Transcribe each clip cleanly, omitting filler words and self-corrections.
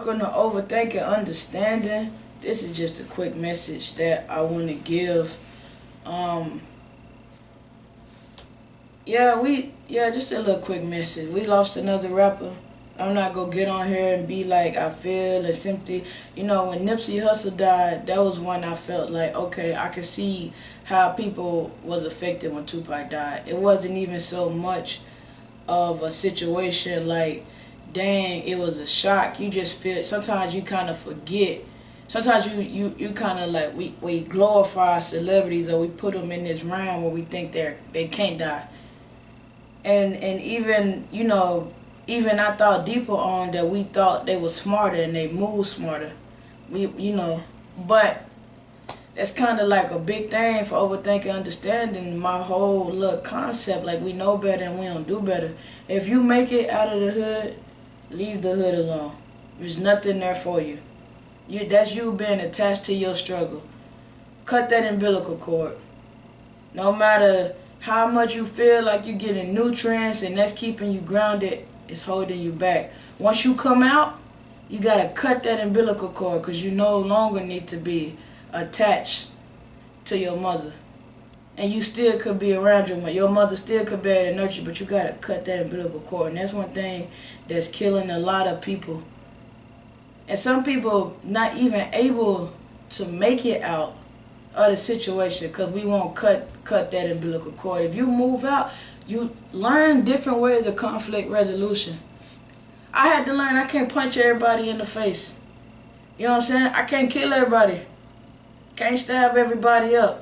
Welcome to Overthinking Understanding. This is just a quick message that I want to give. Um, just a little quick message. We lost another rapper. I'm not gonna get on here and be like I feel it's empty. You know, when Nipsey Hussle died, that was when I felt like, okay, I could see how people was affected when Tupac died. It wasn't even so much of a situation like, dang, it was a shock. You just feel, sometimes you kind of forget. Sometimes you kind of like, we glorify celebrities, or we put them in this realm where we think they can't die. And even, even I thought deeper on that, we thought they were smarter and they moved smarter. But that's kind of like a big thing for overthinking, understanding my whole little concept. Like, we know better and we don't do better. If you make it out of the hood, leave the hood alone. There's nothing there for you. That's you being attached to your struggle. Cut that umbilical cord. No matter how much you feel like you're getting nutrients and that's keeping you grounded, it's holding you back. Once you come out, you gotta cut that umbilical cord, because you no longer need to be attached to your mother. And you still could be around your mother. Your mother still could be able to nurture you, but you gotta cut that umbilical cord. And that's one thing that's killing a lot of people. And some people not even able to make it out of the situation because we won't cut that umbilical cord. If you move out, you learn different ways of conflict resolution. I had to learn I can't punch everybody in the face. You know what I'm saying? I can't kill everybody. Can't stab everybody up.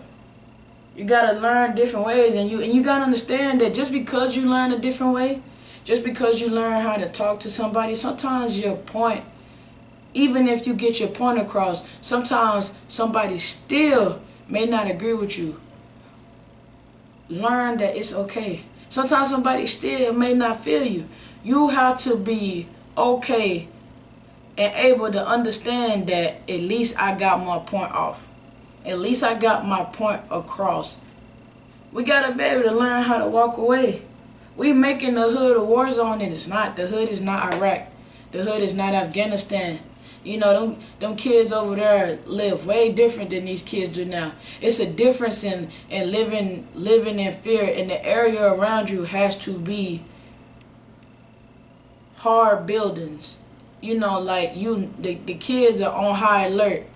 You gotta learn different ways, and you gotta understand that just because you learn a different way, just because you learn how to talk to somebody, sometimes your point, even if you get your point across, sometimes somebody still may not agree with you. Learn that it's okay. Sometimes somebody still may not feel you. You have to be okay and able to understand that at least I got my point off. At least I got my point across. We gotta be able to learn how to walk away. We making the hood a war zone, and it's not. The hood is not Iraq. The hood is not Afghanistan. Them kids over there live way different than these kids do now. It's a difference in living in fear, and the area around you has to be hard buildings. The kids are on high alert.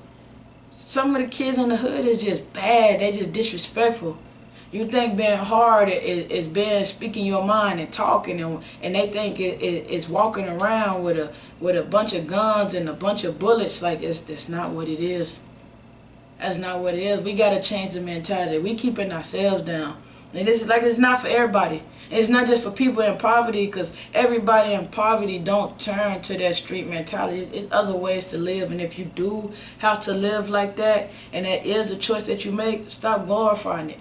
Some of the kids in the hood is just bad. They just disrespectful. You think being hard is being speaking your mind and talking, and they think it's walking around with a bunch of guns and a bunch of bullets. Like, that's not what it is. That's not what it is. We gotta change the mentality. We keeping ourselves down. And it's not for everybody. It's not just for people in poverty, because everybody in poverty don't turn to that street mentality. It's other ways to live, and if you do have to live like that, and that is the choice that you make, stop glorifying it.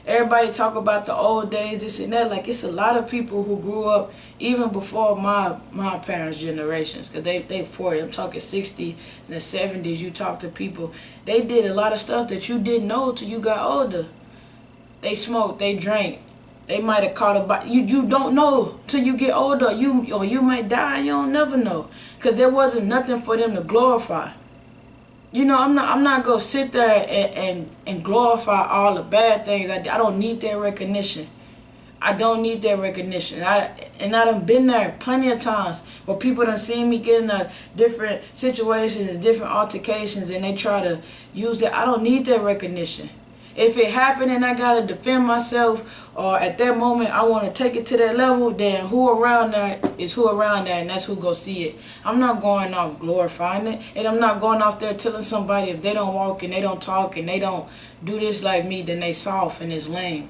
Everybody talk about the old days, this and that. Like, it's a lot of people who grew up even before my parents' generations, because they 40. I'm talking 60s and 70s. You talk to people, they did a lot of stuff that you didn't know till you got older. They smoked, they drank, they might have caught a bite. You don't know till you get older. Or you might die. You don't never know, because there wasn't nothing for them to glorify. I'm not gonna sit there and glorify all the bad things. I don't need that recognition. I don't need that recognition. I done been there plenty of times where people done seen me get in different situations and different altercations, and they try to use that. I don't need that recognition. If it happened and I gotta defend myself, or at that moment I want to take it to that level, then who around there is who around there, and that's who go see it. I'm not going off glorifying it, and I'm not going off there telling somebody if they don't walk and they don't talk and they don't do this like me, then they soft and it's lame.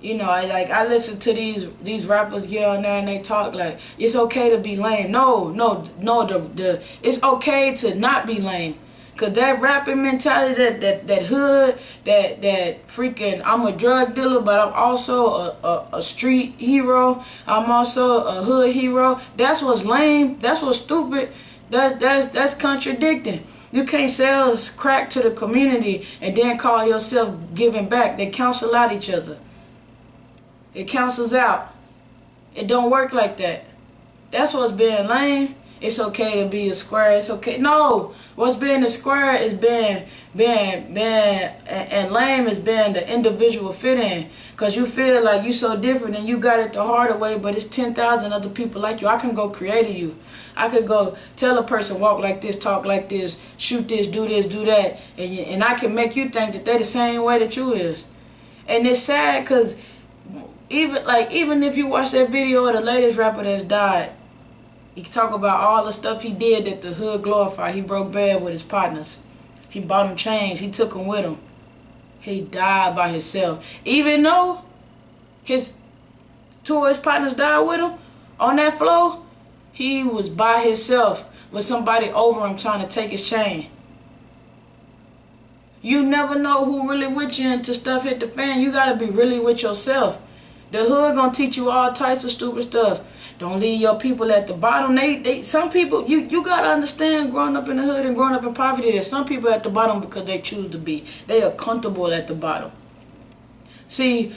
I listen to these rappers get on there and they talk like it's okay to be lame. No, it's okay to not be lame. Cause that rapping mentality, that hood, that freaking, I'm a drug dealer, but I'm also a street hero. I'm also a hood hero. That's what's lame. That's what's stupid. That's contradicting. You can't sell crack to the community and then call yourself giving back. They cancel out each other. It cancels out. It don't work like that. That's what's being lame. it's okay to be a square. It's okay. No, what's being a square is being and lame is being the individual fit in. Cause you feel like you so different and you got it the harder way, but it's 10,000 other people like you. I can go create you. I could go tell a person walk like this, talk like this, shoot this, do that, and I can make you think that they're the same way that you is. And it's sad cause even if you watch that video of the latest rapper that's died, he talk about all the stuff he did that the hood glorified. He broke bread with his partners. He bought him chains. He took them with him. He died by himself. Even though two of his partners died with him on that floor, he was by himself with somebody over him trying to take his chain. You never know who really with you until stuff hit the fan. You gotta be really with yourself. The hood gonna teach you all types of stupid stuff. Don't leave your people at the bottom. Some people, you gotta understand, growing up in the hood and growing up in poverty, there's some people at the bottom because they choose to be. They are comfortable at the bottom. See,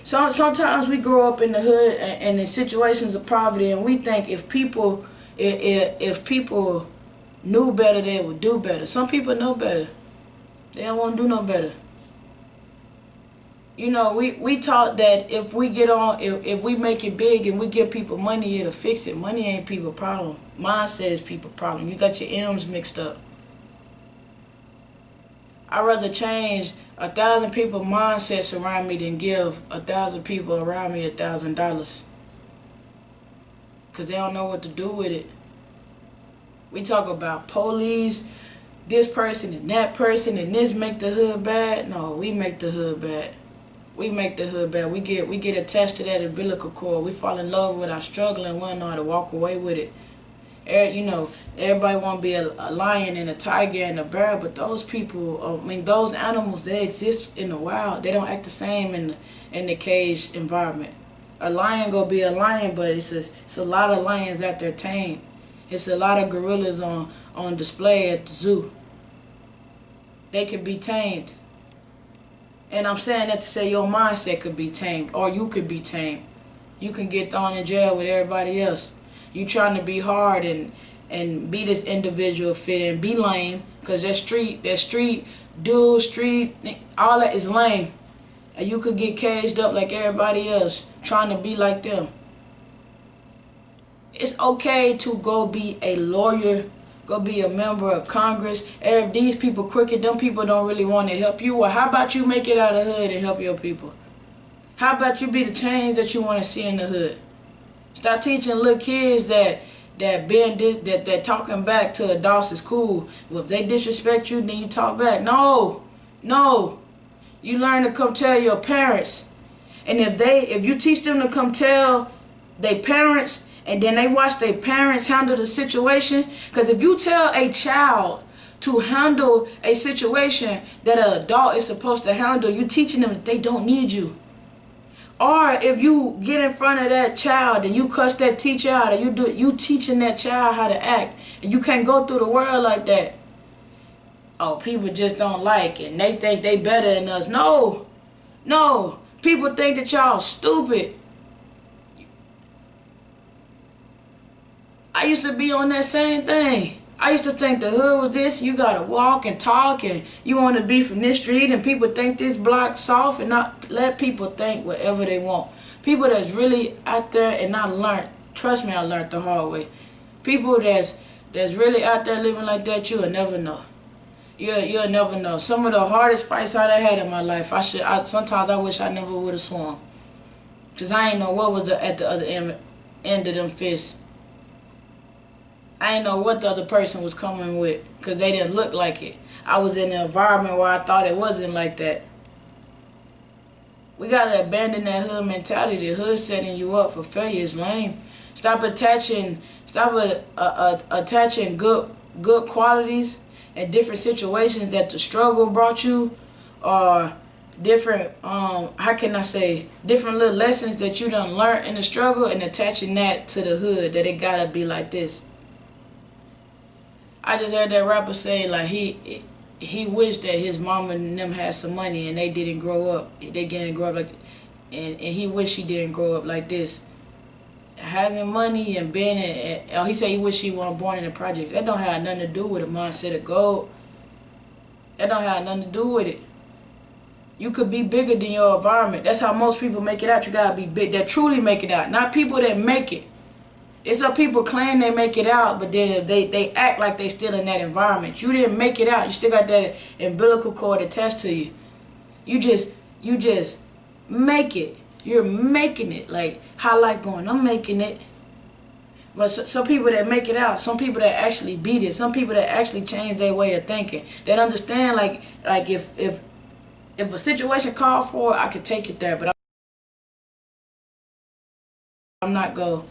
sometimes we grow up in the hood and in situations of poverty, and we think if people knew better, they would do better. Some people know better. They don't want to do no better. You know, we taught that if we get on, if we make it big and we give people money, it'll fix it. Money ain't people problem. Mindset is people problem. You got your M's mixed up. I'd rather change 1,000 people mindsets around me than give 1,000 people around me $1,000. Because they don't know what to do with it. We talk about police, this person and that person, and this make the hood bad. No, we make the hood bad. We make the hood bad. We get attached to that umbilical cord. We fall in love with our struggle and we don't know how to walk away with it. You know, everybody want to be a lion and a tiger and a bear, but those people, those animals, they exist in the wild. They don't act the same in the cage environment. A lion gonna be a lion, but it's a lot of lions out there tamed. It's a lot of gorillas on display at the zoo. They could be tamed. And I'm saying that to say your mindset could be tamed, or you could be tamed. You can get thrown in jail with everybody else. You trying to be hard and be this individual fit and be lame, because that street, all that is lame. And you could get caged up like everybody else, trying to be like them. It's okay to go be a lawyer, go be a member of Congress. If these people crooked, them people don't really want to help you. Well, how about you make it out of the hood and help your people? How about you be the change that you want to see in the hood? Start teaching little kids that talking back to adults is cool. Well, if they disrespect you, then you talk back. No. You learn to come tell your parents. And if you teach them to come tell their parents, and then they watch their parents handle the situation. Because if you tell a child to handle a situation that an adult is supposed to handle, you teaching them that they don't need you. Or if you get in front of that child and you cuss that teacher out, or you teaching that child how to act, and you can't go through the world like that. Oh, people just don't like it, and they think they better than us. No. People think that y'all stupid. I used to be on that same thing. I used to think the hood was this, you gotta walk and talk, and you wanna be from this street, and people think this block soft, and not let people think whatever they want. People that's really out there and not learned, trust me, I learned the hard way. People that's really out there living like that, you'll never know. You'll never know. Some of the hardest fights I had in my life, sometimes I wish I never would have swung. Because I ain't know what was at the other end of them fists. I didn't know what the other person was coming with, because they didn't look like it. I was in an environment where I thought it wasn't like that. We gotta abandon that hood mentality. The hood setting you up for failure is lame. Stop attaching good qualities and different situations that the struggle brought you, or different different little lessons that you done learned in the struggle, and attaching that to the hood, that it gotta be like this. I just heard that rapper say like he wished that his mama and them had some money and they didn't grow up. They didn't grow up like, and he wished he didn't grow up like this. having money and being he said he wish he wasn't born in the project. That don't have nothing to do with a mindset of gold. That don't have nothing to do with it. You could be bigger than your environment. That's how most people make it out. You gotta be big, that truly make it out, not people that make it. It's some people claim they make it out, but then they act like they still in that environment. You didn't make it out. You still got that umbilical cord attached to you. You just make it. You're making it. Like, how life going? I'm making it. But some people that make it out, some people that actually beat it, some people that actually change their way of thinking, that understand like if a situation called for it, I could take it there, but I'm not gonna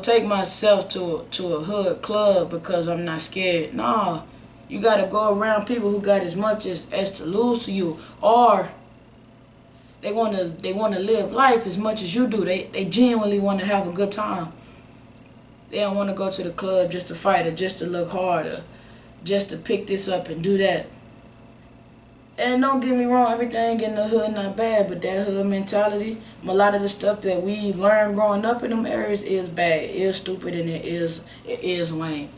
take myself to a hood club because I'm not scared. No, you gotta go around people who got as much as to lose to you, or they wanna live life as much as you do. They genuinely wanna have a good time. They don't wanna go to the club just to fight or just to look harder, just to pick this up and do that. And don't get me wrong, everything in the hood not bad, but that hood mentality, a lot of the stuff that we learned growing up in them areas is bad, it is stupid, and it is lame.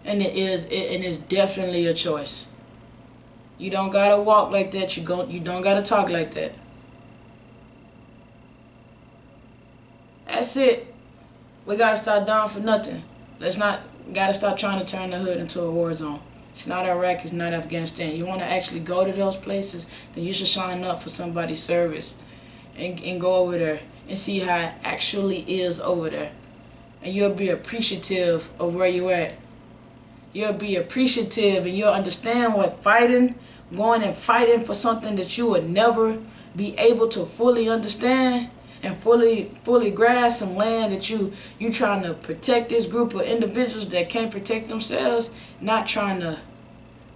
And it's definitely a choice. You don't gotta walk like that, you don't gotta talk like that. That's it. We gotta start down for nothing. Gotta start trying to turn the hood into a war zone. It's not Iraq, it's not Afghanistan. You want to actually go to those places, then you should sign up for somebody's service and go over there and see how it actually is over there. And you'll be appreciative of where you're at. You'll be appreciative and you'll understand what going and fighting for something that you would never be able to fully understand and fully grasp some land that you trying to protect this group of individuals that can't protect themselves, not trying to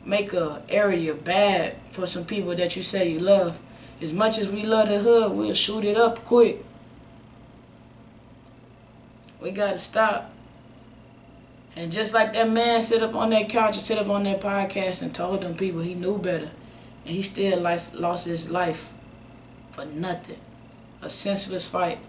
make a area bad for some people that you say you love. As much as we love the hood, we'll shoot it up quick. We gotta stop. And just like that man sit up on that couch and sit up on that podcast and told them people he knew better, and he still lost his life for nothing. A senseless fight.